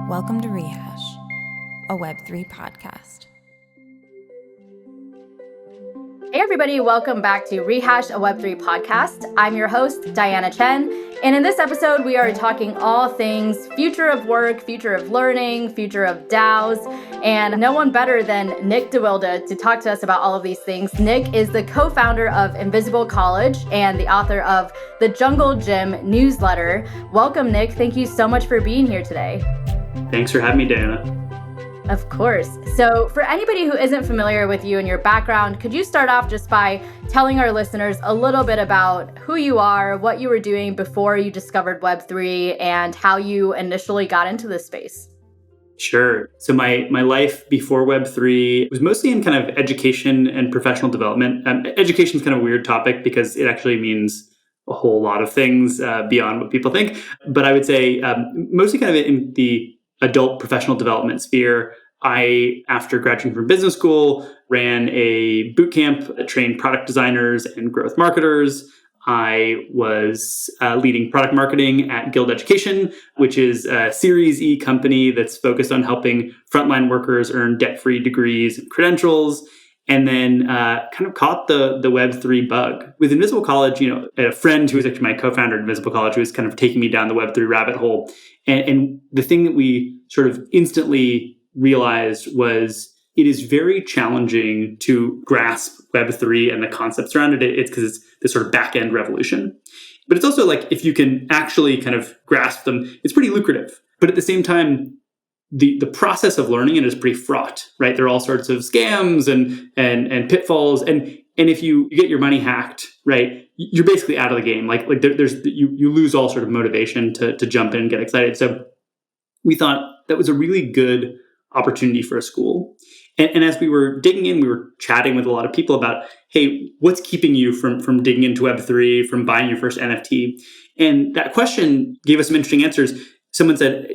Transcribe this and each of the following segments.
Welcome to Rehash, a Web3 podcast. Hey everybody, welcome back to Rehash, a Web3 podcast. I'm your host, Diana Chen, and in this episode, we are talking all things future of work, future of learning, future of DAOs, and no one better than Nick DeWilde to talk to us about all of these things. Nick is the co-founder of Invisible College and the author of the Jungle Gym newsletter. Welcome, Nick. Thank you so much for being here today. Thanks for having me, Diana. Of course. So for anybody who isn't familiar with you and your background, could you start off just by telling our listeners a little bit about who you are, what you were doing before you discovered Web3, and how you initially got into this space? Sure. So my life before Web3 was mostly in kind of education and professional development. Education is kind of a weird topic because it actually means a whole lot of things beyond what people think. But I would say mostly kind of in the adult professional development sphere. I, after graduating from business school, ran a boot camp that trained product designers and growth marketers. I was leading product marketing at DeWilde Education, which is a Series E company that's focused on helping frontline workers earn debt-free degrees and credentials. And then kind of caught the Web3 bug. With Invisible College, I had a friend who was actually my co-founder at Invisible College who was kind of taking me down the Web3 rabbit hole. And the thing that we sort of instantly realized was it is very challenging to grasp Web3 and the concepts around it. It's because it's this sort of back-end revolution. But it's also like if you can actually kind of grasp them, it's pretty lucrative. But at the same time, the process of learning it is pretty fraught, right? There are all sorts of scams and pitfalls, and if you get your money hacked, right, you're basically out of the game. Like you lose all sort of motivation to jump in and get excited. So we thought that was a really good opportunity for a school. And as we were digging in, we were chatting with a lot of people about, hey, what's keeping you from digging into Web3, from buying your first NFT? And that question gave us some interesting answers. Someone said,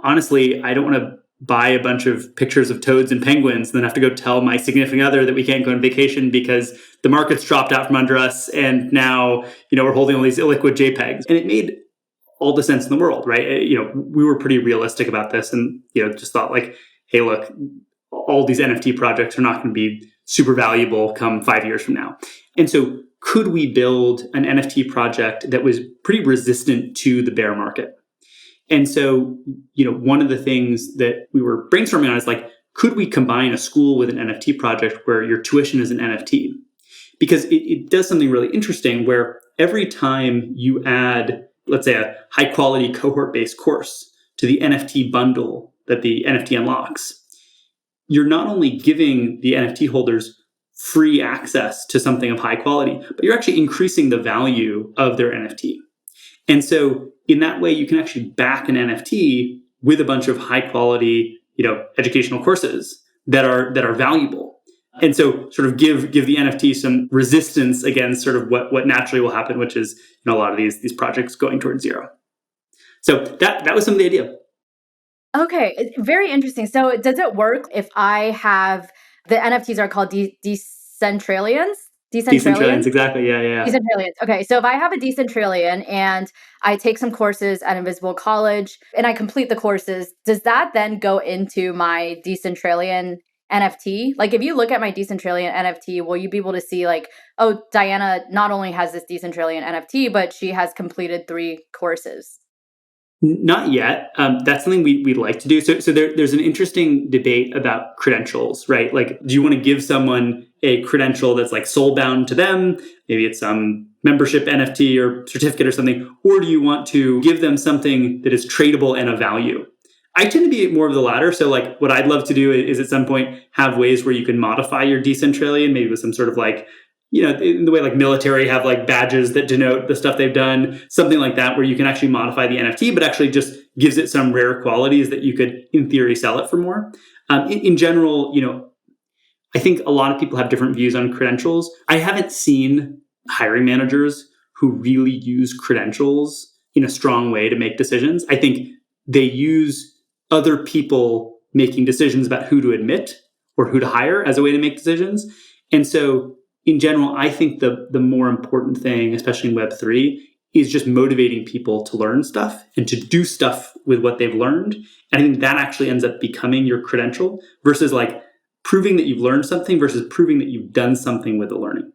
honestly, I don't want to buy a bunch of pictures of toads and penguins and then have to go tell my significant other that we can't go on vacation because the market's dropped out from under us and now, we're holding all these illiquid JPEGs. And it made all the sense in the world, right? We were pretty realistic about this and, just thought like, hey, look, all these NFT projects are not going to be super valuable come 5 years from now. And so could we build an NFT project that was pretty resistant to the bear market? And so, one of the things that we were brainstorming on is like, could we combine a school with an NFT project where your tuition is an NFT? Because it does something really interesting where every time you add, let's say, a high quality cohort-based course to the NFT bundle that the NFT unlocks, you're not only giving the NFT holders free access to something of high quality, but you're actually increasing the value of their NFT. And so in that way, you can actually back an NFT with a bunch of high quality, educational courses that are valuable. And so sort of give the NFT some resistance against sort of what naturally will happen, which is a lot of these projects going towards zero. So that was some of the idea. Okay, very interesting. So does it work if I have, the NFTs are called Decentralians? Decentralians, exactly. Yeah. Decentralians. Okay, so if I have a Decentralian and I take some courses at Invisible College and I complete the courses, does that then go into my Decentralian NFT? Like if you look at my Decentralian NFT, will you be able to see like, oh, Diana not only has this Decentralian NFT, but she has completed 3 courses? Not yet. That's something we'd like to do. So there's an interesting debate about credentials, right? Like, do you want to give someone a credential that's like soul bound to them? Maybe it's some membership NFT or certificate or something. Or do you want to give them something that is tradable and of value? I tend to be more of the latter. So like what I'd love to do is at some point have ways where you can modify your Decentralian, maybe with some sort of like, in the way like military have like badges that denote the stuff they've done, something like that, where you can actually modify the NFT, but actually just gives it some rare qualities that you could, in theory, sell it for more. In general, I think a lot of people have different views on credentials. I haven't seen hiring managers who really use credentials in a strong way to make decisions. I think they use other people making decisions about who to admit or who to hire as a way to make decisions. And so in general, I think the more important thing, especially in Web3, is just motivating people to learn stuff and to do stuff with what they've learned. And I think that actually ends up becoming your credential versus like proving that you've learned something versus proving that you've done something with the learning.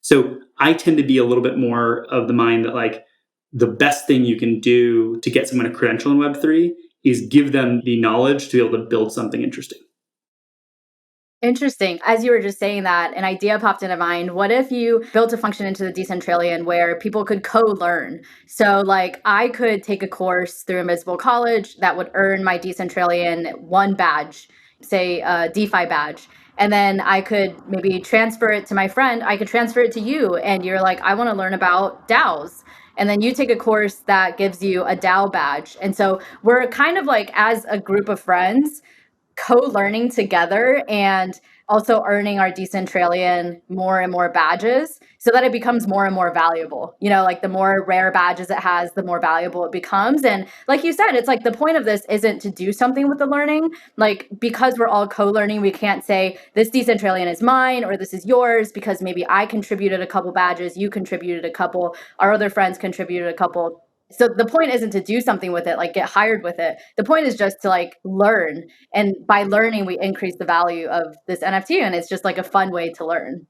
So I tend to be a little bit more of the mind that like the best thing you can do to get someone a credential in Web3 is give them the knowledge to be able to build something interesting. Interesting. As you were just saying that, an idea popped into mind. What if you built a function into the Decentralia where people could co-learn? So like I could take a course through Invisible College that would earn my Decentralia one badge, say a DeFi badge. And then I could maybe transfer it to my friend. I could transfer it to you. And you're like, I want to learn about DAOs. And then you take a course that gives you a DAO badge. And so we're kind of like, as a group of friends, co-learning together and also earning our Decentralia more and more badges so that it becomes more and more valuable. You know, like the more rare badges it has, the more valuable it becomes. And like you said, it's like the point of this isn't to do something with the learning. Like because we're all co-learning, we can't say this Decentralia is mine or this is yours because maybe I contributed a couple badges, you contributed a couple, our other friends contributed a couple. So the point isn't to do something with it, like get hired with it. The point is just to like learn. And by learning, we increase the value of this NFT. And it's just like a fun way to learn.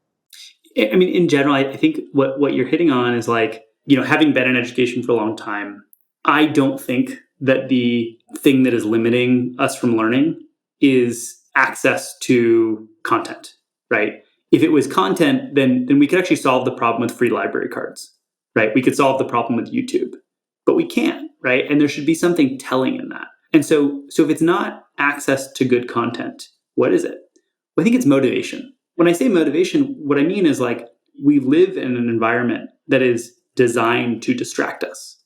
I mean, in general, I think what you're hitting on is like, you know, having been in education for a long time, I don't think that the thing that is limiting us from learning is access to content, right? If it was content, then we could actually solve the problem with free library cards, right? We could solve the problem with YouTube. But we can't, right? And there should be something telling in that. And so if it's not access to good content, what is it? Well, I think it's motivation. When I say motivation, what I mean is like we live in an environment that is designed to distract us,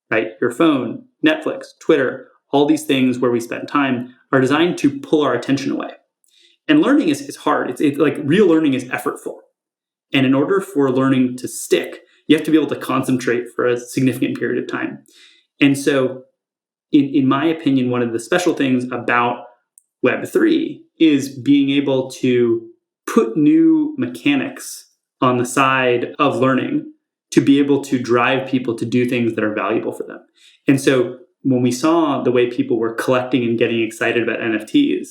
right? Your phone, Netflix, Twitter, all these things where we spend time are designed to pull our attention away. And learning is hard. It's like real learning is effortful. And in order for learning to stick, you have to be able to concentrate for a significant period of time. And so, in my opinion, one of the special things about Web3 is being able to put new mechanics on the side of learning to be able to drive people to do things that are valuable for them. And so, when we saw the way people were collecting and getting excited about NFTs,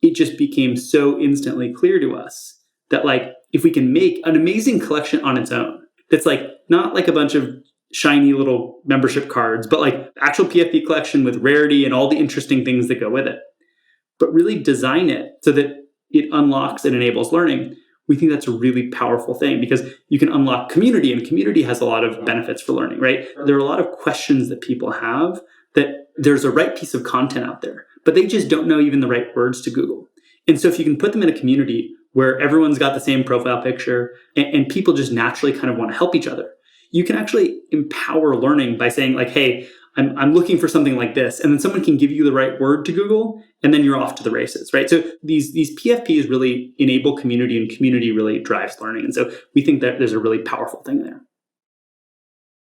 it just became so instantly clear to us that, like, if we can make an amazing collection on its own, that's like not like a bunch of shiny little membership cards, but like actual PFP collection with rarity and all the interesting things that go with it, but really design it so that it unlocks and enables learning. We think that's a really powerful thing because you can unlock community, and community has a lot of benefits for learning, right? There are a lot of questions that people have that there's a right piece of content out there, but they just don't know even the right words to Google. And so if you can put them in a community where everyone's got the same profile picture and people just naturally kind of want to help each other, you can actually empower learning by saying like, hey, I'm looking for something like this. And then someone can give you the right word to Google, and then you're off to the races, right? So these PFPs really enable community, and community really drives learning. And so we think that there's a really powerful thing there.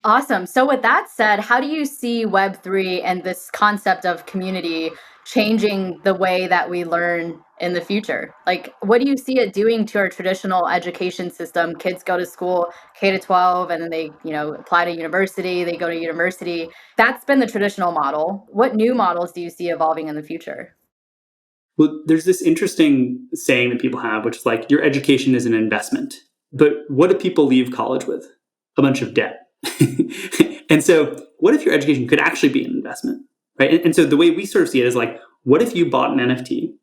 Awesome. So with that said, how do you see Web3 and this concept of community changing the way that we learn in the future? Like, what do you see it doing to our traditional education system? Kids go to school K to 12 and then they, apply to university, they go to university. That's been the traditional model. What new models do you see evolving in the future? Well, there's this interesting saying that people have, which is like, your education is an investment. But what do people leave college with? A bunch of debt. And so what if your education could actually be an investment, right? And so the way we sort of see it is like, what if you bought an NFT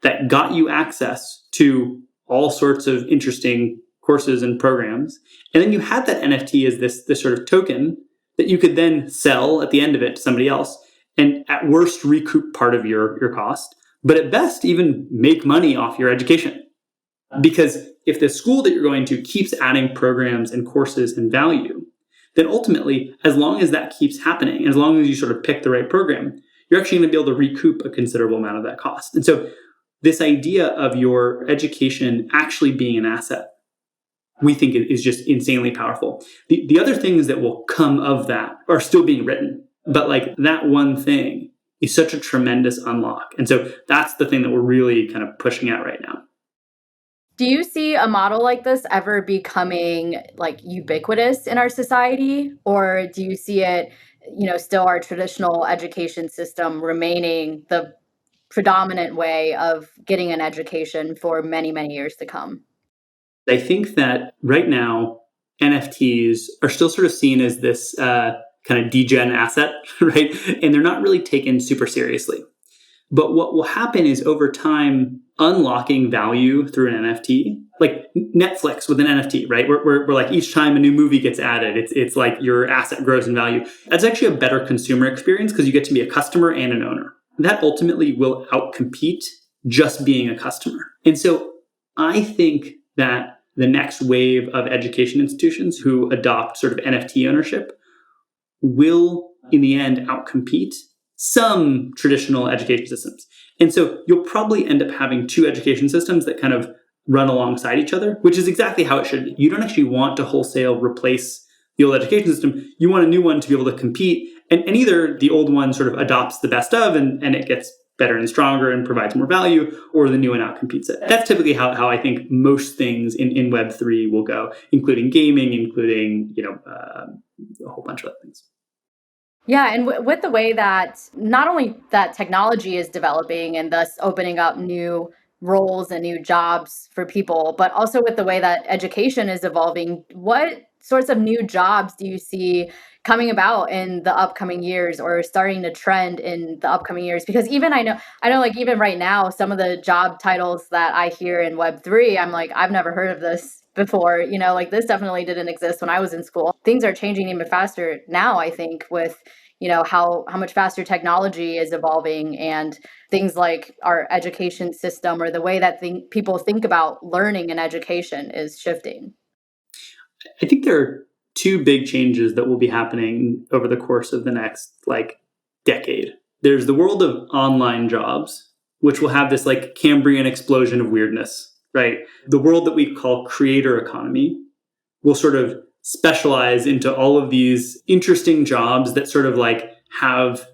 that got you access to all sorts of interesting courses and programs, and then you had that NFT as this sort of token that you could then sell at the end of it to somebody else, and at worst recoup part of your cost, but at best even make money off your education. Because if the school that you're going to keeps adding programs and courses and value, then ultimately, as long as that keeps happening, as long as you sort of pick the right program, you're actually going to be able to recoup a considerable amount of that cost. And so this idea of your education actually being an asset, we think is just insanely powerful. The other things that will come of that are still being written, but like that one thing is such a tremendous unlock. And so that's the thing that we're really kind of pushing at right now. Do you see a model like this ever becoming like ubiquitous in our society? Or do you see it still our traditional education system remaining the predominant way of getting an education for many, many years to come. I think that right now, NFTs are still sort of seen as this kind of degen asset, right? And they're not really taken super seriously. But what will happen is over time, unlocking value through an NFT, like Netflix with an NFT, right? Where like each time a new movie gets added, it's like your asset grows in value. That's actually a better consumer experience because you get to be a customer and an owner. That ultimately will outcompete just being a customer. And so I think that the next wave of education institutions who adopt sort of NFT ownership will, in the end, outcompete some traditional education systems. And so you'll probably end up having two education systems that kind of run alongside each other, which is exactly how it should be. You don't actually want to wholesale replace the old education system. You want a new one to be able to compete. And either the old one sort of adopts the best of and it gets better and stronger and provides more value, or the new one outcompetes it. That's typically how I think most things in Web3 will go, including gaming, including a whole bunch of other things. Yeah, and with the way that not only that technology is developing and thus opening up new roles and new jobs for people, but also with the way that education is evolving, what sorts of new jobs do you see coming about in the upcoming years or starting to trend in the upcoming years? Because even I know like even right now, some of the job titles that I hear in Web3, I'm like, I've never heard of this before, like this definitely didn't exist when I was in school. Things are changing even faster now, I think, with how much faster technology is evolving and things like our education system or the way that people think about learning and education is shifting. I think there are two big changes that will be happening over the course of the next decade. There's the world of online jobs, which will have this Cambrian explosion of weirdness, right? The world that we call creator economy will sort of specialize into all of these interesting jobs that sort of have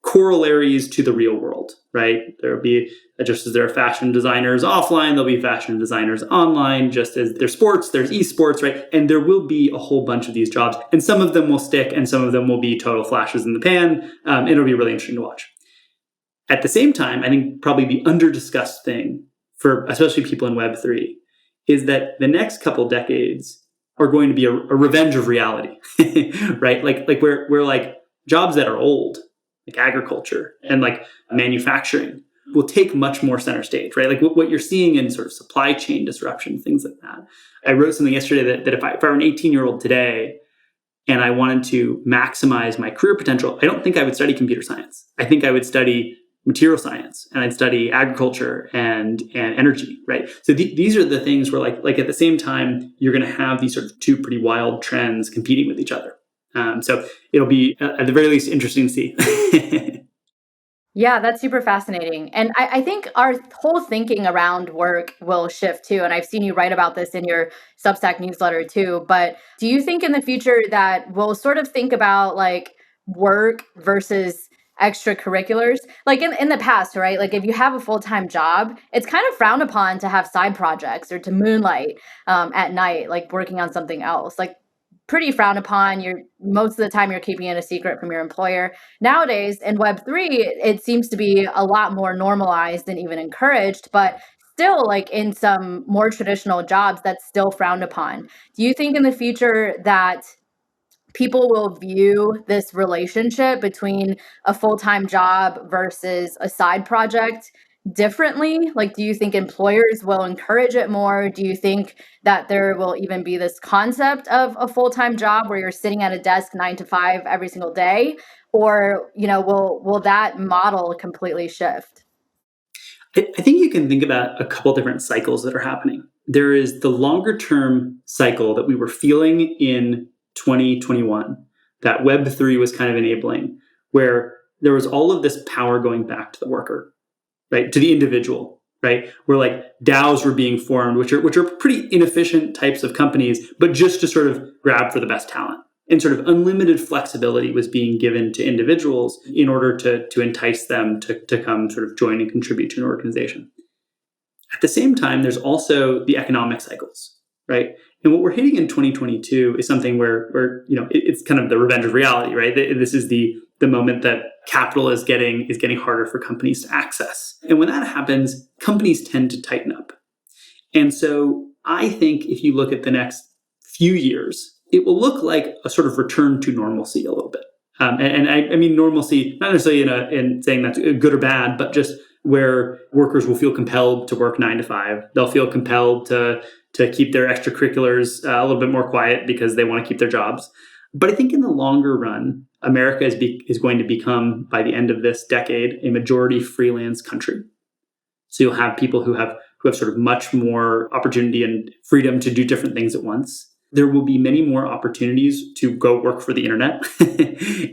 corollaries to the real world, right? There'll be, just as there are fashion designers offline, there'll be fashion designers online, just as there's sports, there's esports, right? And there will be a whole bunch of these jobs, and some of them will stick and some of them will be total flashes in the pan. It'll be really interesting to watch. At the same time, I think probably the under-discussed thing for especially people in Web3 is that the next couple decades are going to be a revenge of reality, right? Where jobs that are old, like agriculture and manufacturing, will take much more center stage, right? What you're seeing in sort of supply chain disruption, things like that. I wrote something yesterday that if I were an 18-year-old today and I wanted to maximize my career potential, I don't think I would study computer science. I think I would study material science and I'd study agriculture and energy, right? So these are the things where at the same time, you're going to have these sort of two pretty wild trends competing with each other. So it'll be at the very least interesting to see. Yeah, that's super fascinating. And I think our whole thinking around work will shift too. And I've seen you write about this in your Substack newsletter too. But do you think in the future that we'll sort of think about work versus extracurriculars? In the past, right? If you have a full-time job, it's kind of frowned upon to have side projects or to moonlight at night, working on something else. Pretty frowned upon. Most of the time you're keeping it a secret from your employer. Nowadays in Web3, it seems to be a lot more normalized and even encouraged, but still in some more traditional jobs that's still frowned upon. Do you think in the future that people will view this relationship between a full-time job versus a side project differently? Do you think employers will encourage it more? Do you think that there will even be this concept of a full-time job where you're sitting at a desk 9 to 5 every single day? Or, will that model completely shift? I think you can think about a couple different cycles that are happening. There is the longer term cycle that we were feeling in 2021 that Web3 was kind of enabling, where there was all of this power going back to the worker, right? To the individual, right? Where DAOs were being formed, which are pretty inefficient types of companies, but just to sort of grab for the best talent. And sort of unlimited flexibility was being given to individuals in order to entice them to come sort of join and contribute to an organization. At the same time, there's also the economic cycles, right? And what we're hitting in 2022 is something where it's kind of the revenge of reality, right? This is the moment that capital is getting harder for companies to access. And when that happens, companies tend to tighten up. And so I think if you look at the next few years, it will look like a sort of return to normalcy a little bit. And I mean normalcy, not necessarily in saying that's good or bad, but just where workers will feel compelled to work 9 to 5. They'll feel compelled to keep their extracurriculars a little bit more quiet because they want to keep their jobs. But I think in the longer run, America is going to become, by the end of this decade, a majority freelance country. So you'll have people who have sort of much more opportunity and freedom to do different things at once. There will be many more opportunities to go work for the internet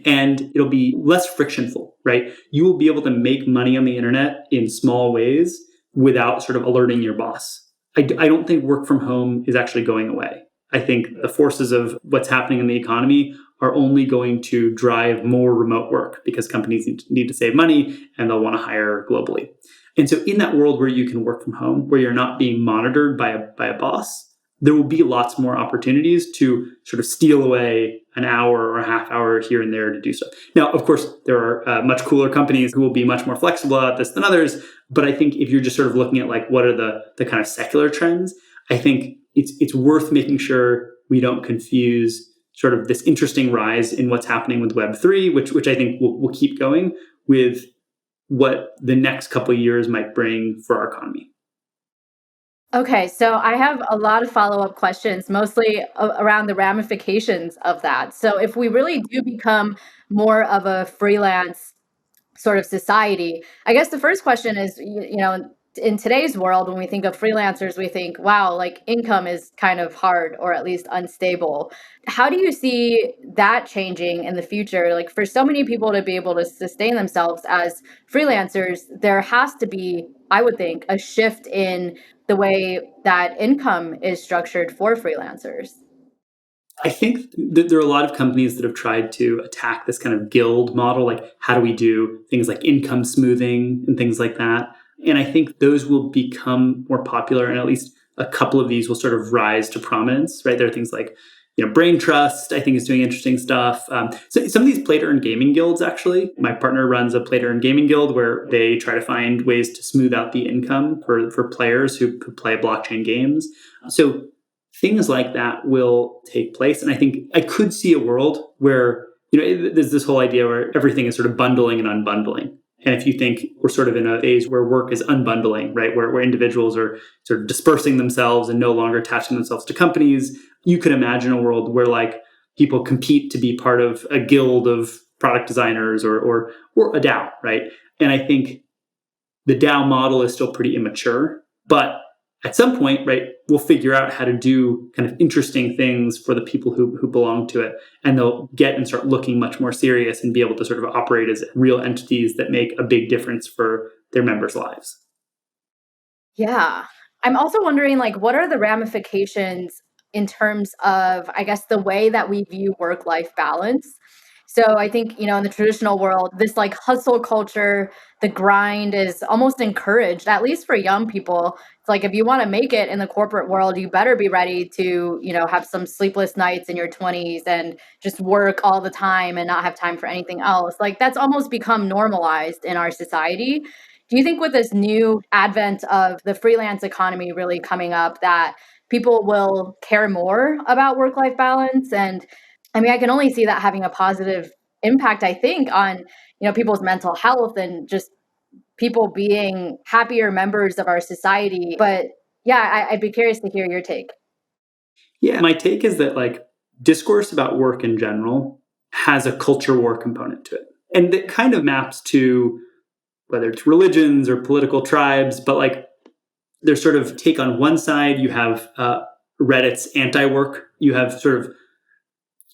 and it'll be less frictionful, right? You will be able to make money on the internet in small ways without sort of alerting your boss. I don't think work from home is actually going away. I think the forces of what's happening in the economy are only going to drive more remote work because companies need to save money and they'll want to hire globally. And so in that world where you can work from home, where you're not being monitored by a boss, there will be lots more opportunities to sort of steal away an hour or a half hour here and there to do so. Now, of course, there are much cooler companies who will be much more flexible at this than others. But I think if you're just sort of looking at like what are the kind of secular trends, I think it's worth making sure we don't confuse sort of this interesting rise in what's happening with Web3, which I think will keep going, with what the next couple of years might bring for our economy. Okay, so I have a lot of follow-up questions, mostly around the ramifications of that. So if we really do become more of a freelance sort of society, I guess the first question is, in today's world, when we think of freelancers, we think, wow, like income is kind of hard or at least unstable. How do you see that changing in the future? Like for so many people to be able to sustain themselves as freelancers, there has to be, I would think, a shift in the way that income is structured for freelancers. I think that there are a lot of companies that have tried to attack this kind of guild model, like how do we do things like income smoothing and things like that. And I think those will become more popular, and at least a couple of these will sort of rise to prominence, right? There are things like, Brain Trust, I think, is doing interesting stuff. So some of these play-to-earn gaming guilds, actually, my partner runs a play-to-earn gaming guild where they try to find ways to smooth out the income for players who play blockchain games. So things like that will take place. And I think I could see a world where, there's this whole idea where everything is sort of bundling and unbundling. And if you think we're sort of in a phase where work is unbundling, right, where individuals are sort of dispersing themselves and no longer attaching themselves to companies, you could imagine a world where like people compete to be part of a guild of product designers or a DAO, right? And I think the DAO model is still pretty immature, but at some point, right, we'll figure out how to do kind of interesting things for the people who belong to it. And they'll get and start looking much more serious and be able to sort of operate as real entities that make a big difference for their members' lives. Yeah. I'm also wondering, like, what are the ramifications in terms of, I guess, the way that we view work-life balance? So I think, in the traditional world, this like hustle culture, the grind is almost encouraged, at least for young people. It's like if you want to make it in the corporate world, you better be ready to, have some sleepless nights in your 20s and just work all the time and not have time for anything else. Like that's almost become normalized in our society. Do you think with this new advent of the freelance economy really coming up that people will care more about work-life balance? And I mean, I can only see that having a positive impact, I think, on, people's mental health and just people being happier members of our society. But yeah, I'd be curious to hear your take. Yeah, my take is that like discourse about work in general has a culture war component to it. And it kind of maps to whether it's religions or political tribes, but like there's sort of take on one side, you have Reddit's anti-work, you have sort of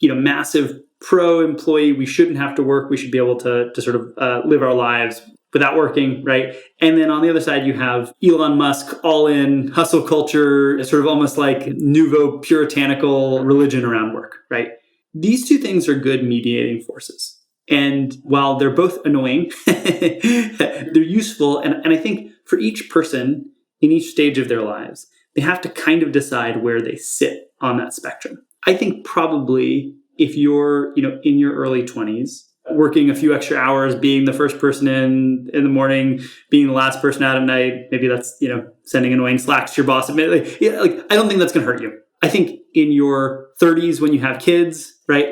massive pro-employee, we shouldn't have to work, we should be able to sort of live our lives without working, right? And then on the other side, you have Elon Musk, all-in hustle culture, sort of almost like nouveau puritanical religion around work, right? These two things are good mediating forces. And while they're both annoying, they're useful. And I think for each person in each stage of their lives, they have to kind of decide where they sit on that spectrum. I think probably if you're, in your early 20s, working a few extra hours, being the first person in the morning, being the last person out at night, maybe that's, sending annoying Slacks to your boss. I don't think that's going to hurt you. I think in your 30s when you have kids, right,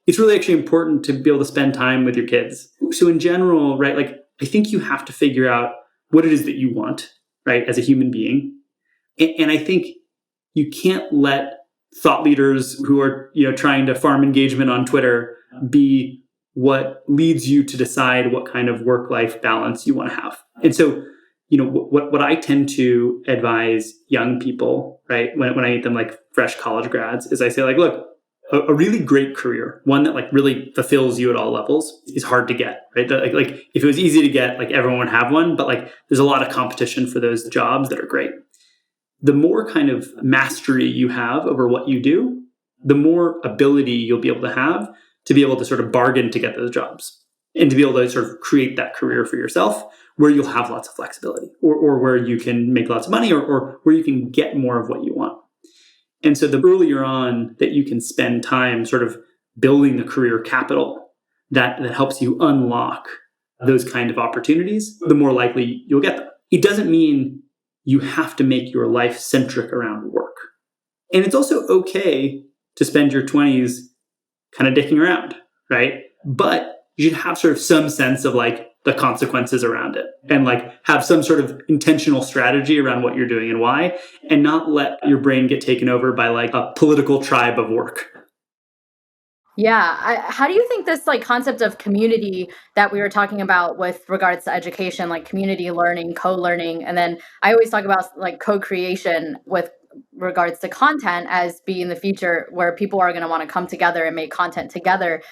it's really actually important to be able to spend time with your kids. So in general, right, I think you have to figure out what it is that you want, right, as a human being. And I think you can't let thought leaders who are, trying to farm engagement on Twitter be what leads you to decide what kind of work-life balance you want to have. And so, what I tend to advise young people, right, when I meet them like fresh college grads, is I say look, a really great career, one that really fulfills you at all levels, is hard to get, right? If it was easy to get, everyone would have one, but there's a lot of competition for those jobs that are great. The more kind of mastery you have over what you do, the more ability you'll be able to have to be able to sort of bargain to get those jobs and to be able to sort of create that career for yourself where you'll have lots of flexibility or where you can make lots of money or where you can get more of what you want. And so the earlier on that you can spend time sort of building the career capital that helps you unlock those kind of opportunities, the more likely you'll get them. It doesn't mean you have to make your life centric around work. And it's also okay to spend your 20s kind of dicking around, right? But you should have sort of some sense of the consequences around it and have some sort of intentional strategy around what you're doing and why, and not let your brain get taken over by a political tribe of work. Yeah. How do you think this concept of community that we were talking about with regards to education, community learning, co-learning, and then I always talk about co-creation with regards to content as being the future where people are going to want to come together and make content together.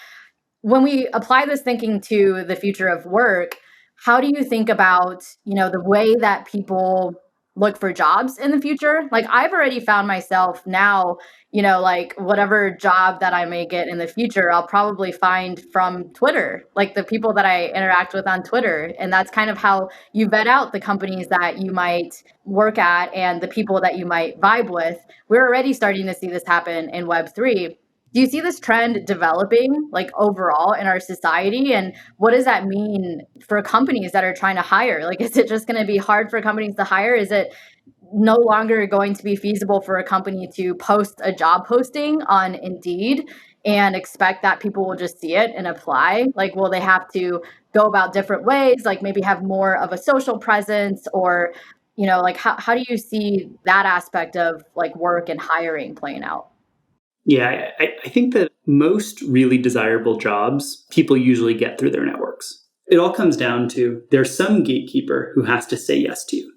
When we apply this thinking to the future of work, how do you think about, the way that people look for jobs in the future? I've already found myself now, whatever job that I may get in the future, I'll probably find from Twitter, the people that I interact with on Twitter. And that's kind of how you vet out the companies that you might work at and the people that you might vibe with. We're already starting to see this happen in Web3. Do you see this trend developing overall in our society? And what does that mean for companies that are trying to hire? Is it just going to be hard for companies to hire? Is it no longer going to be feasible for a company to post a job posting on Indeed and expect that people will just see it and apply? Will they have to go about different ways, maybe have more of a social presence or, how do you see that aspect of work and hiring playing out? Yeah, I think that most really desirable jobs people usually get through their networks. It all comes down to there's some gatekeeper who has to say yes to you,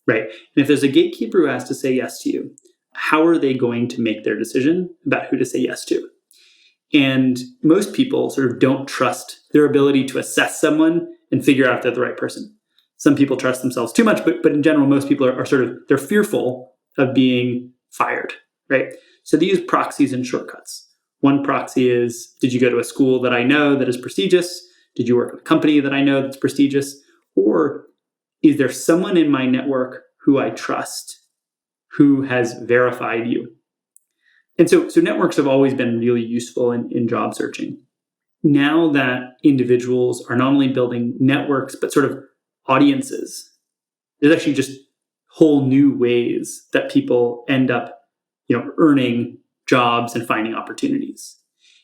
right? And if there's a gatekeeper who has to say yes to you, how are they going to make their decision about who to say yes to? And most people sort of don't trust their ability to assess someone and figure out if they're the right person. Some people trust themselves too much, but in general, most people are sort of, they're fearful of being fired, right? So they use proxies and shortcuts. One proxy is, did you go to a school that I know that is prestigious? Did you work at a company that I know that's prestigious? Or is there someone in my network who I trust who has verified you? And so networks have always been really useful in job searching. Now that individuals are not only building networks, but sort of audiences, there's actually just whole new ways that people end up earning jobs and finding opportunities.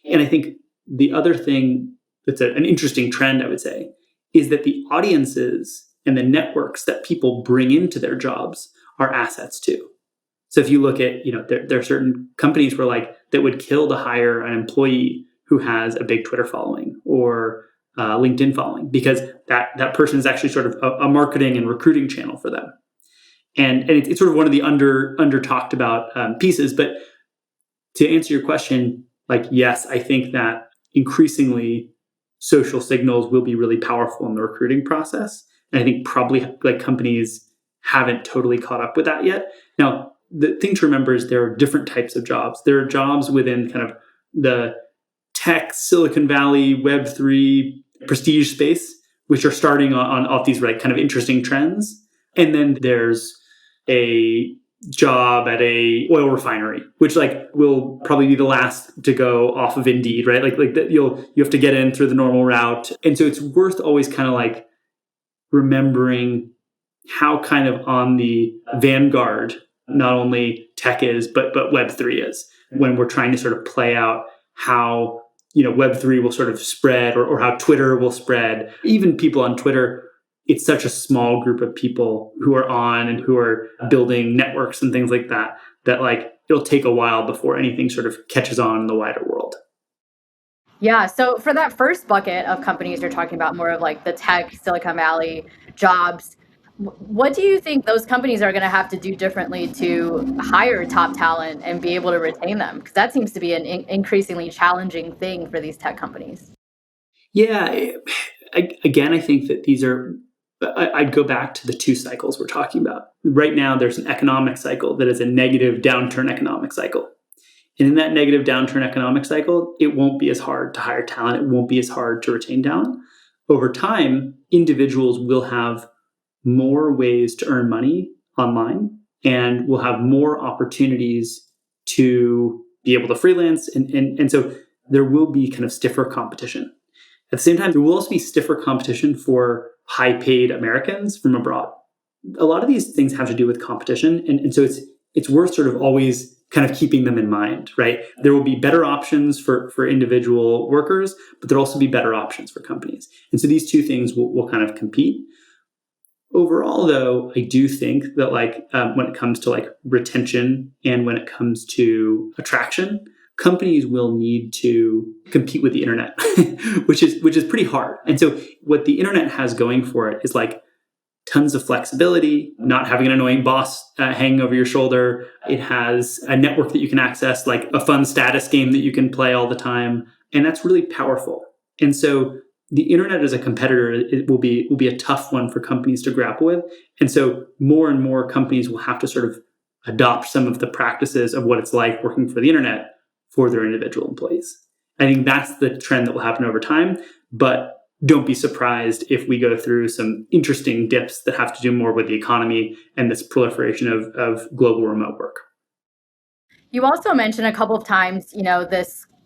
And I think the other thing that's an interesting trend, I would say, is that the audiences and the networks that people bring into their jobs are assets too. So if you look at, there are certain companies where that would kill to hire an employee who has a big Twitter following or LinkedIn following, because that person is actually sort of a marketing and recruiting channel for them. And it's sort of one of the under talked about pieces. But to answer your question, yes, I think that increasingly social signals will be really powerful in the recruiting process. And I think probably companies haven't totally caught up with that yet. Now, the thing to remember is there are different types of jobs. There are jobs within kind of the tech, Silicon Valley, Web3 prestige space, which are starting on off these kind of interesting trends. And then there's a job at a oil refinery, which like will probably be the last to go off of Indeed, right? Like that you have to get in through the normal route. And so it's worth always kind of like remembering how kind of on the vanguard, not only tech is, but Web3 is, when we're trying to sort of play out how, Web3 will sort of spread or how Twitter will spread. Even people on Twitter, it's such a small group of people who are on and who are building networks and things like that, that like it'll take a while before anything sort of catches on in the wider world. Yeah. So for that first bucket of companies you're talking about, more of like the tech, Silicon Valley jobs, what do you think those companies are going to have to do differently to hire top talent and be able to retain them? Because that seems to be an increasingly challenging thing for these tech companies. Yeah. Again, I think that I'd go back to the two cycles we're talking about. Right now, there's an economic cycle that is a negative downturn economic cycle. And in that negative downturn economic cycle, it won't be as hard to hire talent. It won't be as hard to retain talent. Over time, individuals will have more ways to earn money online and will have more opportunities to be able to freelance. And so there will be kind of stiffer competition. At the same time, there will also be stiffer competition for high-paid Americans from abroad. A lot of these things have to do with competition. And so it's worth sort of always kind of keeping them in mind, right? There will be better options for individual workers, but there'll also be better options for companies. And so these two things will kind of compete. Overall, though, I do think that when it comes to like retention and when it comes to attraction, companies will need to compete with the internet, which is pretty hard. And so what the internet has going for it is like tons of flexibility, not having an annoying boss hanging over your shoulder. It has a network that you can access, like a fun status game that you can play all the time. And that's really powerful. And so the internet as a competitor, it will be a tough one for companies to grapple with. And so more and more companies will have to sort of adopt some of the practices of what it's like working for the internet for their individual employees. I think that's the trend that will happen over time. But don't be surprised if we go through some interesting dips that have to do more with the economy and this proliferation of global remote work. You also mentioned a couple of times,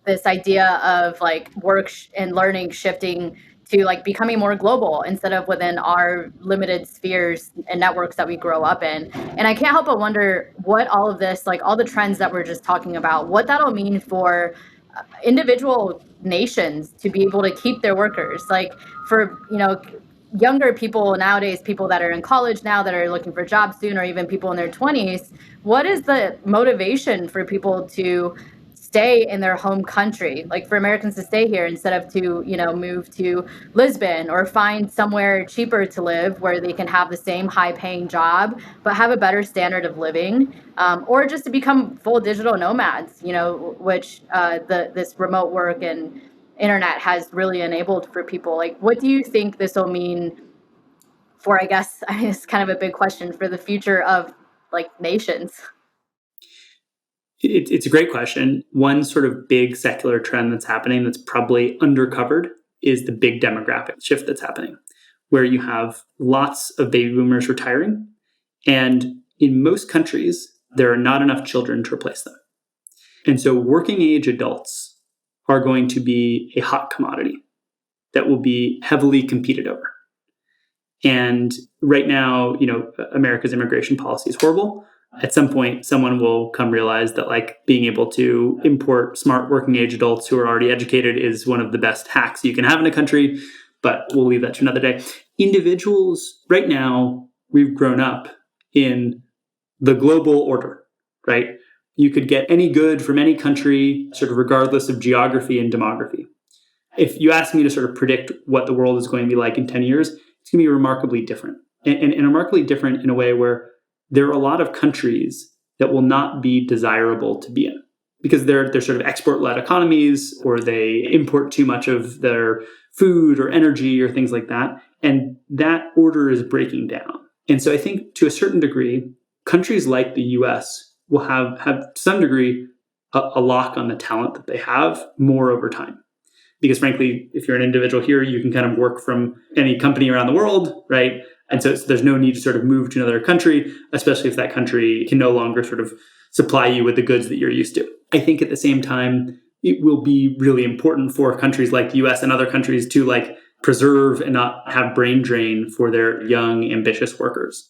this idea of like work and learning shifting to like becoming more global instead of within our limited spheres and networks that we grow up in. And I can't help but wonder what all of this, like all the trends that we're just talking about, what that'll mean for individual nations to be able to keep their workers. Like for, younger people nowadays, people that are in college now that are looking for jobs soon, or even people in their 20s, what is the motivation for people to stay in their home country, like for Americans to stay here instead of to, move to Lisbon or find somewhere cheaper to live where they can have the same high paying job, but have a better standard of living, or just to become full digital nomads, which this remote work and internet has really enabled for people. Like, what do you think this will mean for, I guess, it's kind of a big question for the future of like nations? It's a great question. One sort of big secular trend that's happening that's probably undercovered is the big demographic shift that's happening, where you have lots of baby boomers retiring. And in most countries, there are not enough children to replace them. And so working age adults are going to be a hot commodity that will be heavily competed over. And right now, America's immigration policy is horrible. At some point, someone will come realize that like being able to import smart working age adults who are already educated is one of the best hacks you can have in a country, but we'll leave that to another day. Individuals, right now, we've grown up in the global order, right? You could get any good from any country, sort of regardless of geography and demography. If you ask me to sort of predict what the world is going to be like in 10 years, it's going to be remarkably different. And remarkably different in a way where there are a lot of countries that will not be desirable to be in because they're sort of export-led economies, or they import too much of their food or energy or things like that. And that order is breaking down. And so I think to a certain degree, countries like the US will have to some degree a lock on the talent that they have more over time. Because frankly, if you're an individual here, you can kind of work from any company around the world, right? So there's no need to sort of move to another country, especially if that country can no longer sort of supply you with the goods that you're used to. I think at the same time, it will be really important for countries like the US and other countries to like preserve and not have brain drain for their young, ambitious workers.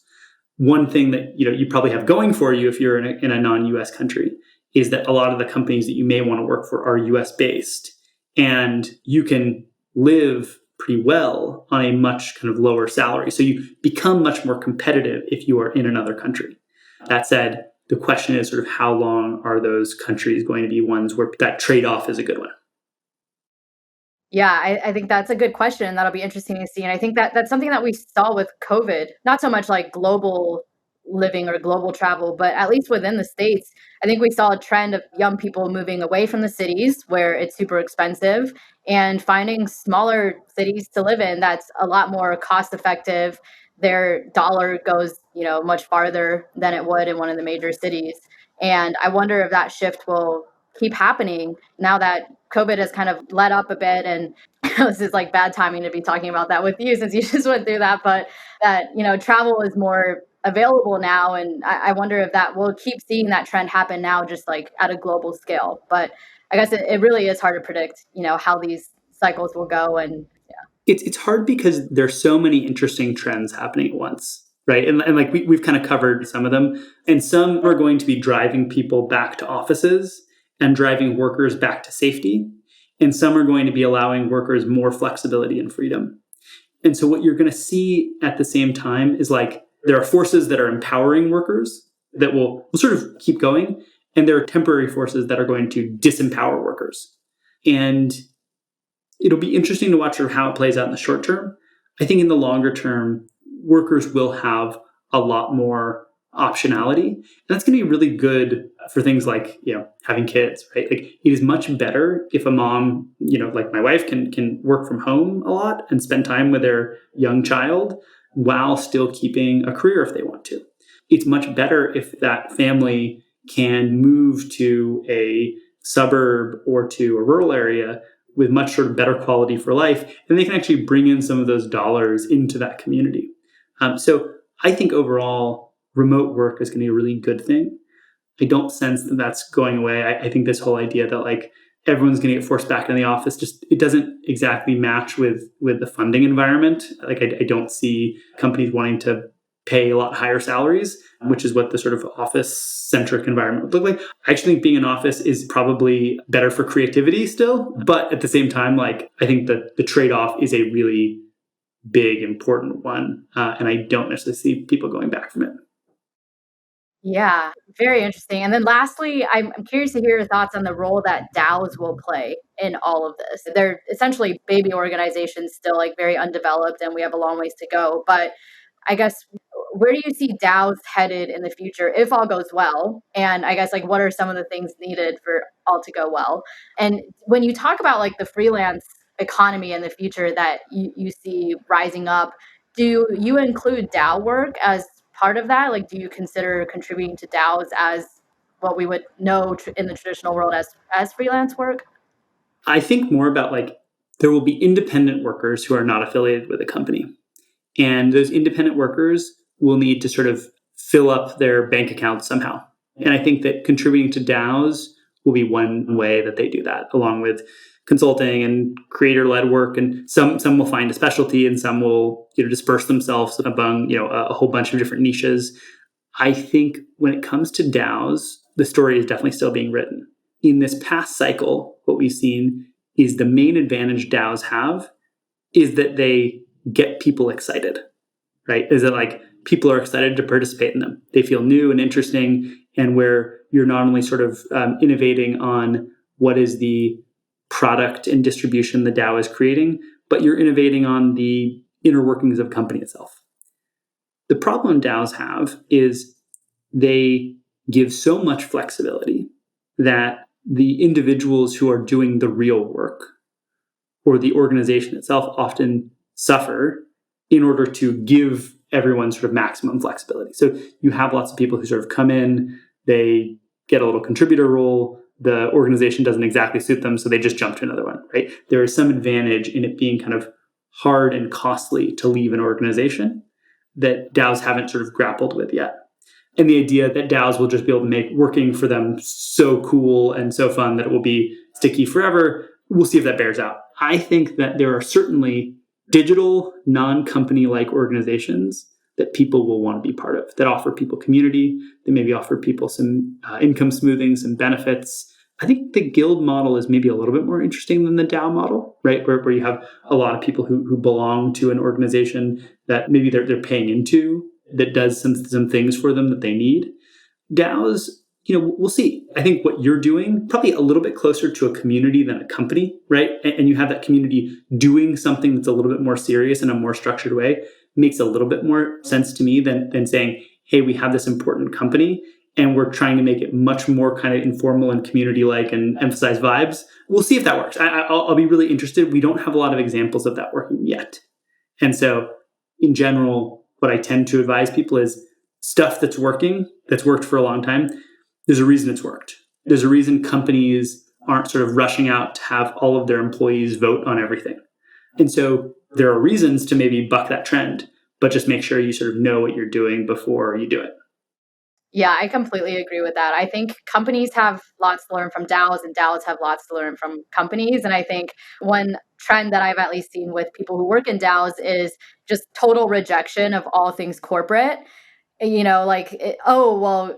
One thing that you probably have going for you if you're in a non-US country is that a lot of the companies that you may want to work for are US based, and you can live pretty well on a much kind of lower salary. So you become much more competitive if you are in another country. That said, the question is sort of how long are those countries going to be ones where that trade-off is a good one? Yeah, I think that's a good question, and that'll be interesting to see. And I think that that's something that we saw with COVID, not so much like global living or global travel, but at least within the States, I think we saw a trend of young people moving away from the cities where it's super expensive and finding smaller cities to live in that's a lot more cost effective. Their dollar goes, much farther than it would in one of the major cities. And I wonder if that shift will keep happening now that COVID has kind of let up a bit. And this is like bad timing to be talking about that with you since you just went through that, but that, travel is more available now. And I wonder if that we'll keep seeing that trend happen now, just like at a global scale. But I guess it really is hard to predict, how these cycles will go. And It's hard because there's so many interesting trends happening at once, right? And like we've kind of covered some of them, and some are going to be driving people back to offices and driving workers back to safety. And some are going to be allowing workers more flexibility and freedom. And so what you're going to see at the same time is like there are forces that are empowering workers that will sort of keep going. And there are temporary forces that are going to disempower workers. And it'll be interesting to watch how it plays out in the short term. I think in the longer term, workers will have a lot more optionality. And that's going to be really good for things like, having kids, right? Like it is much better if a mom, like my wife can work from home a lot and spend time with their young child while still keeping a career if they want to. It's much better if that family can move to a suburb or to a rural area with much sort of better quality for life, and they can actually bring in some of those dollars into that community. So I think overall, remote work is going to be a really good thing. I don't sense that that's going away. I think this whole idea that like everyone's going to get forced back in the office, it doesn't exactly match with the funding environment. Like I don't see companies wanting to pay a lot higher salaries, which is what the sort of office-centric environment would look like. I actually think being in office is probably better for creativity still, but at the same time, like I think that the trade-off is a really big, important one, and I don't necessarily see people going back from it. yeah, very interesting. And then lastly, I'm curious to hear your thoughts on the role that DAOs will play in all of this. They're essentially baby organizations still, like very undeveloped, and we have a long ways to go. But I guess where do you see DAOs headed in the future if all goes well? And I guess like what are some of the things needed for all to go well? And when you talk about like the freelance economy in the future that you see rising up, do you include DAO work as part of that? Like, do you consider contributing to DAOs as what we would know in the traditional world as freelance work? I think more about like there will be independent workers who are not affiliated with a company. And those independent workers will need to sort of fill up their bank accounts somehow. And I think that contributing to DAOs will be one way that they do that, along with consulting and creator-led work. And some will find a specialty, and some will disperse themselves among a whole bunch of different niches. I think when it comes to DAOs, the story is definitely still being written. In this past cycle, what we've seen is the main advantage DAOs have is that they get people excited, right? Is that like people are excited to participate in them. They feel new and interesting, and where you're not only sort of innovating on what is the product and distribution the DAO is creating, but you're innovating on the inner workings of the company itself. The problem DAOs have is they give so much flexibility that the individuals who are doing the real work or the organization itself often suffer in order to give everyone sort of maximum flexibility. So you have lots of people who sort of come in, they get a little contributor role, the organization doesn't exactly suit them, so they just jump to another one, right? There is some advantage in it being kind of hard and costly to leave an organization. that DAOs haven't sort of grappled with yet. And the idea that DAOs will just be able to make working for them so cool and so fun that it will be sticky forever, we'll see if that bears out. I think that there are certainly digital, non-company-like organizations that people will want to be part of, that offer people community, that maybe offer people some income smoothing, some benefits. I think the guild model is maybe a little bit more interesting than the DAO model, right? Where you have a lot of people who belong to an organization that maybe they're paying into, that does some things for them that they need. DAOs, we'll see. I think what you're doing, probably a little bit closer to a community than a company, right? And you have that community doing something that's a little bit more serious in a more structured way, makes a little bit more sense to me than saying, hey, we have this important company and we're trying to make it much more kind of informal and community-like and emphasize vibes. We'll see if that works. I'll be really interested. We don't have a lot of examples of that working yet. And so in general, what I tend to advise people is stuff that's working, that's worked for a long time. There's a reason it's worked. There's a reason companies aren't sort of rushing out to have all of their employees vote on everything. And so there are reasons to maybe buck that trend, but just make sure you sort of know what you're doing before you do it. Yeah, I completely agree with that. I think companies have lots to learn from DAOs and DAOs have lots to learn from companies. And I think one trend that I've at least seen with people who work in DAOs is just total rejection of all things corporate.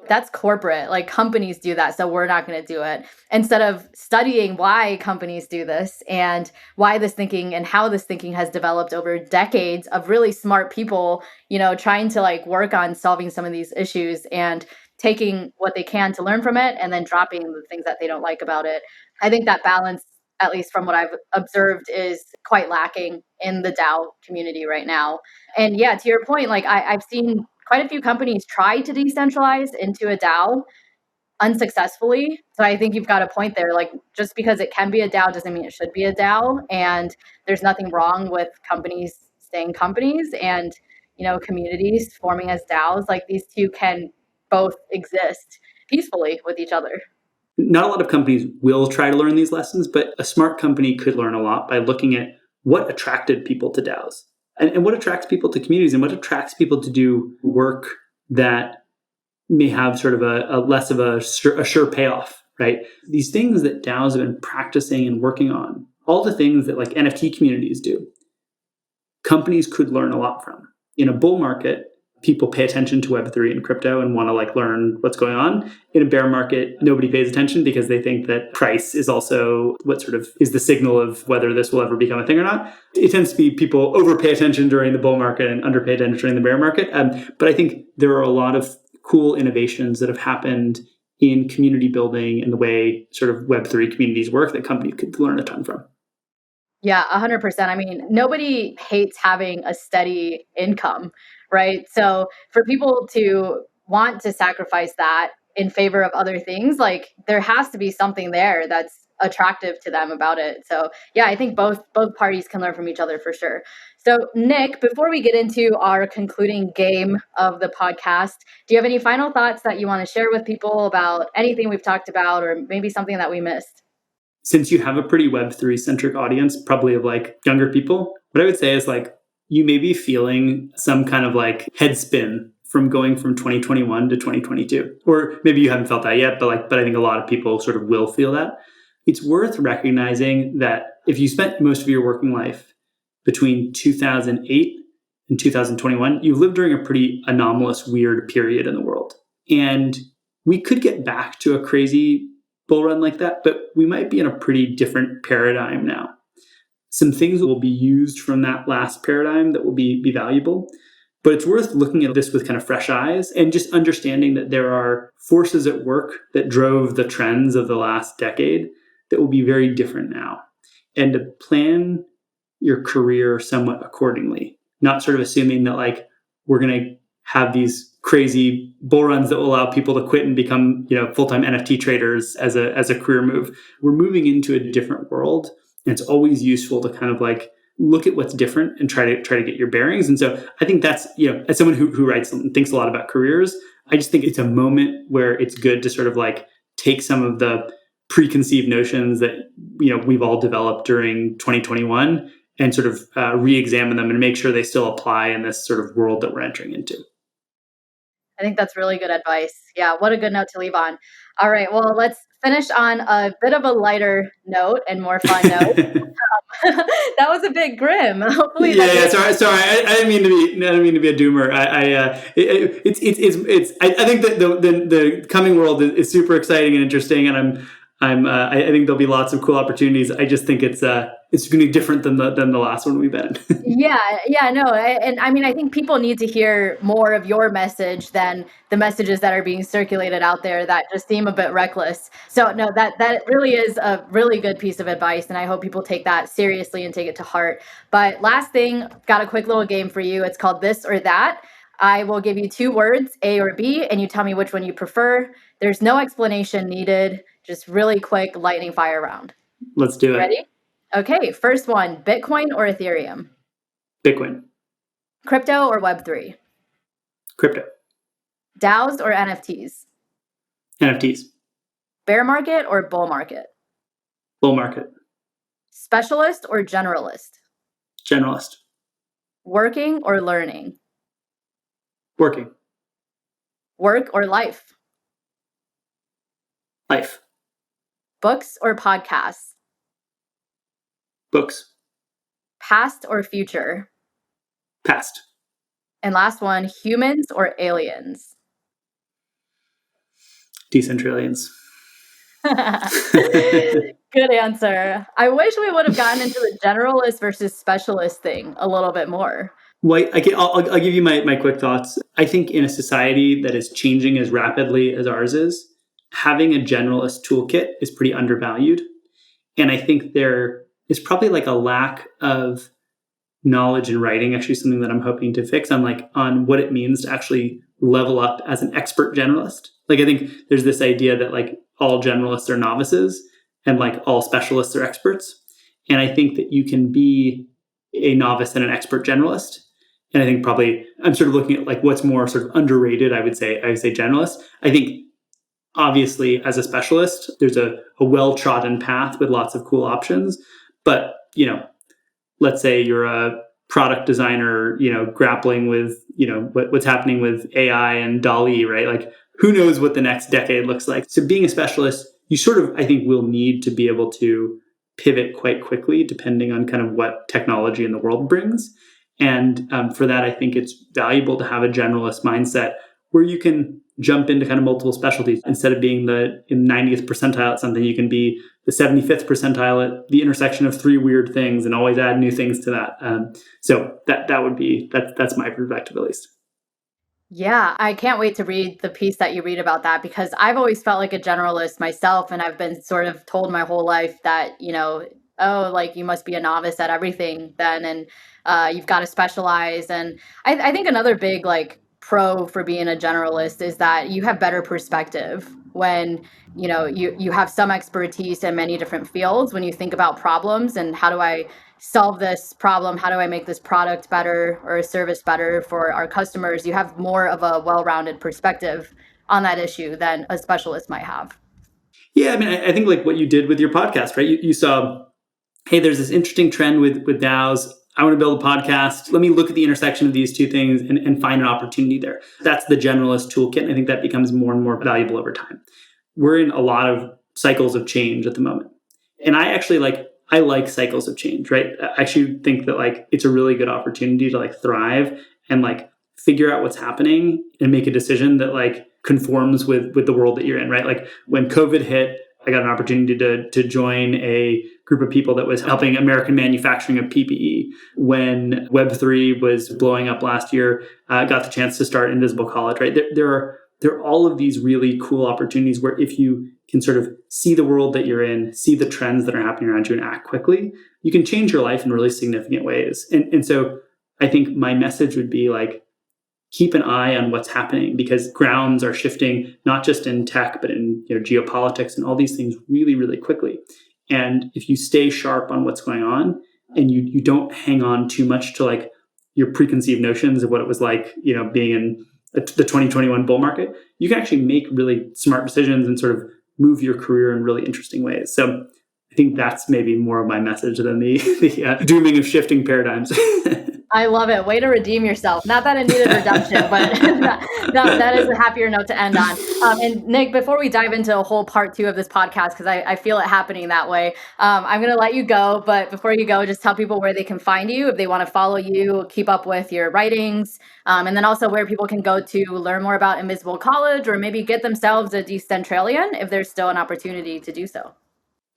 That's corporate. Like companies do that, so we're not going to do it. Instead of studying why companies do this and why this thinking and how this thinking has developed over decades of really smart people, trying to work on solving some of these issues and taking what they can to learn from it and then dropping the things that they don't like about it. I think that balance, at least from what I've observed, is quite lacking in the DAO community right now. And yeah, to your point, I've seen quite a few companies try to decentralize into a DAO unsuccessfully. So I think you've got a point there. Just because it can be a DAO doesn't mean it should be a DAO. And there's nothing wrong with companies staying companies and, communities forming as DAOs. These two can both exist peacefully with each other. Not a lot of companies will try to learn these lessons, but a smart company could learn a lot by looking at what attracted people to DAOs. And what attracts people to communities and what attracts people to do work that may have sort of a less of a sure payoff, right? These things that DAOs have been practicing and working on, all the things that NFT communities do, companies could learn a lot from. In a bull market, people pay attention to Web3 and crypto and want to learn what's going on. In a bear market, nobody pays attention because they think that price is also what sort of is the signal of whether this will ever become a thing or not. It tends to be people overpay attention during the bull market and underpay attention during the bear market. But I think there are a lot of cool innovations that have happened in community building and the way sort of Web3 communities work that companies could learn a ton from. Yeah, 100%. I mean, nobody hates having a steady income, right? So for people to want to sacrifice that in favor of other things, there has to be something there that's attractive to them about it. So yeah, I think both parties can learn from each other for sure. So Nick, before we get into our concluding game of the podcast, do you have any final thoughts that you want to share with people about anything we've talked about or maybe something that we missed? Since you have a pretty Web3 centric audience, probably of younger people, what I would say is you may be feeling some kind of head spin from going from 2021 to 2022. Or maybe you haven't felt that yet, but I think a lot of people sort of will feel that. It's worth recognizing that if you spent most of your working life between 2008 and 2021, you've lived during a pretty anomalous, weird period in the world. And we could get back to a crazy bull run like that, but we might be in a pretty different paradigm now. Some things will be used from that last paradigm that will be valuable, but it's worth looking at this with kind of fresh eyes and just understanding that there are forces at work that drove the trends of the last decade that will be very different now. And to plan your career somewhat accordingly, not sort of assuming that we're going to have these crazy bull runs that will allow people to quit and become, full-time NFT traders as a career move. We're moving into a different world, and it's always useful to kind of look at what's different and try to get your bearings. And so I think that's, as someone who writes and thinks a lot about careers, I just think it's a moment where it's good to sort of take some of the preconceived notions that, we've all developed during 2021 and sort of re-examine them and make sure they still apply in this sort of world that we're entering into. I think that's really good advice. Yeah, what a good note to leave on. All right, well, let's finish on a bit of a lighter note and more fun note. That was a bit grim. Hopefully, yeah. Sorry. I didn't mean to be a doomer. I think that the coming world is super exciting and interesting, and I think there'll be lots of cool opportunities. I just think it's going to be different than the last one we've been in. Yeah, no, and I mean, I think people need to hear more of your message than the messages that are being circulated out there that just seem a bit reckless. So no, that really is a really good piece of advice, and I hope people take that seriously and take it to heart. But last thing, got a quick little game for you. It's called This or That. I will give you 2 words, A or B, and you tell me which one you prefer. There's no explanation needed, just really quick lightning fire round. Let's do it. Ready? Okay, first one, Bitcoin or Ethereum? Bitcoin. Crypto or Web3? Crypto. DAOs or NFTs? NFTs. Bear market or bull market? Bull market. Specialist or generalist? Generalist. Working or learning? Working. Work or life? Life. Books or podcasts? Books. Past or future? Past. And last one, humans or aliens? Decentralians. Good answer. I wish we would have gotten into the generalist versus specialist thing a little bit more. Well, I'll give you my quick thoughts. I think in a society that is changing as rapidly as ours is, having a generalist toolkit is pretty undervalued. And I think there is probably like a lack of knowledge in writing, actually something that I'm hoping to fix on what it means to actually level up as an expert generalist. Like, I think there's this idea that like all generalists are novices and like all specialists are experts. And I think that you can be a novice and an expert generalist. And I think probably I'm sort of looking at like what's more sort of underrated. I would say generalist. I think obviously as a specialist, there's a well-trodden path with lots of cool options. But, let's say you're a product designer, grappling with, what's happening with AI and DALL-E, right? Like, who knows what the next decade looks like? So being a specialist, you sort of, I think, will need to be able to pivot quite quickly depending on kind of what technology in the world brings. And for that, I think it's valuable to have a generalist mindset where you can jump into kind of multiple specialties. Instead of being the 90th percentile at something, you can be the 75th percentile at the intersection of 3 weird things and always add new things to that. So that's my perspective, at least. Yeah, I can't wait to read the piece that you read about that, because I've always felt like a generalist myself, and I've been sort of told my whole life that, oh, like you must be a novice at everything then, and you've got to specialize. And I think another big like pro for being a generalist is that you have better perspective when you have some expertise in many different fields. When you think about problems and how do I solve this problem, how do I make this product better or a service better for our customers, you have more of a well-rounded perspective on that issue than a specialist might have. Yeah, I mean, I think like what you did with your podcast, right? You saw, hey, there's this interesting trend with DAOs. I want to build a podcast. Let me look at the intersection of these two things and find an opportunity there. That's the generalist toolkit. And I think that becomes more and more valuable over time. We're in a lot of cycles of change at the moment. And I actually I like cycles of change, right? I actually think that like it's a really good opportunity to like thrive and like figure out what's happening and make a decision that like conforms with the world that you're in, right? Like when COVID hit, I got an opportunity to join a group of people that was helping American manufacturing of PPE. When Web3 was blowing up last year, I got the chance to start Invisible College, right? There are all of these really cool opportunities where if you can sort of see the world that you're in, see the trends that are happening around you and act quickly, you can change your life in really significant ways. And so I think my message would be like, keep an eye on what's happening, because grounds are shifting, not just in tech, but in geopolitics and all these things really, really quickly. And if you stay sharp on what's going on and you don't hang on too much to like your preconceived notions of what it was like, being in the 2021 bull market, you can actually make really smart decisions and sort of move your career in really interesting ways. So I think that's maybe more of my message than the dooming of shifting paradigms. I love it. Way to redeem yourself. Not that it needed redemption, but that is a happier note to end on. And Nick, before we dive into a whole part 2 of this podcast, because I feel it happening that way, I'm going to let you go. But before you go, just tell people where they can find you, if they want to follow you, keep up with your writings, and then also where people can go to learn more about Invisible College or maybe get themselves a Decentralian if there's still an opportunity to do so.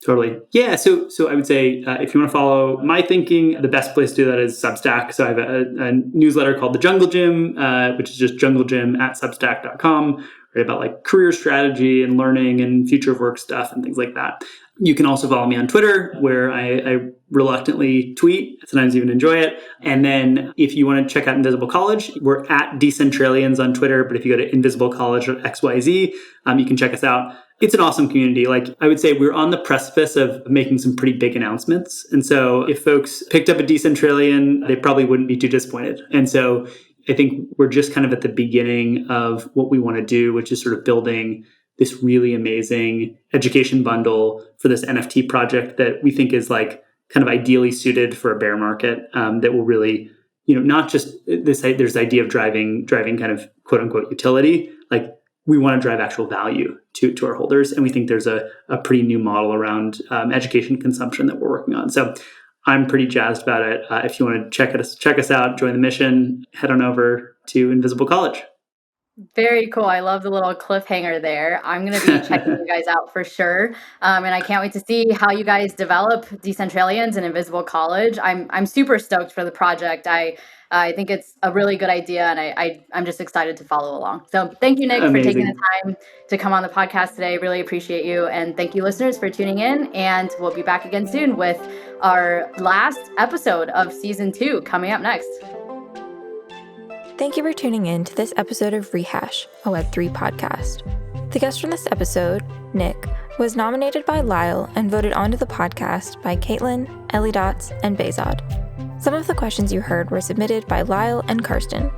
Totally. Yeah. So I would say if you want to follow my thinking, the best place to do that is Substack. So I have a newsletter called The Jungle Gym, which is just junglegym@substack.com, right, about like career strategy and learning and future of work stuff and things like that. You can also follow me on Twitter, where I reluctantly tweet, sometimes even enjoy it. And then if you want to check out Invisible College, we're at Decentralians on Twitter. But if you go to invisiblecollege.xyz, you can check us out. It's an awesome community. Like I would say we're on the precipice of making some pretty big announcements. And so if folks picked up a Decentralian, they probably wouldn't be too disappointed. And so I think we're just kind of at the beginning of what we want to do, which is sort of building this really amazing education bundle for this NFT project that we think is like kind of ideally suited for a bear market, that will really, not just this idea of driving kind of quote unquote utility. Like we want to drive actual value to our holders. And we think there's a pretty new model around education consumption that we're working on. So I'm pretty jazzed about it. If you want to check us out, join the mission, head on over to Invisible College. Very cool. I love the little cliffhanger there. I'm going to be checking you guys out for sure. And I can't wait to see how you guys develop Decentralians and Invisible College. I'm super stoked for the project. I think it's a really good idea, and I'm just excited to follow along. So thank you, Nick, for taking the time to come on the podcast today. Really appreciate you. And thank you, listeners, for tuning in. And we'll be back again soon with our last episode of season 2 coming up next. Thank you for tuning in to this episode of Rehash, a Web3 podcast. The guest from this episode, Nick, was nominated by Lyle and voted onto the podcast by Caitlin, Ellie Dots, and Bezod. Some of the questions you heard were submitted by Lyle and Karsten.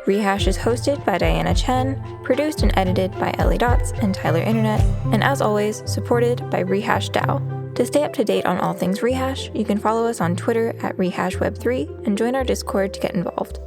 Rehash is hosted by Diana Chen, produced and edited by Ellie Dots and Tyler Internet, and as always, supported by Rehash DAO. To stay up to date on all things Rehash, you can follow us on Twitter at RehashWeb3 and join our Discord to get involved.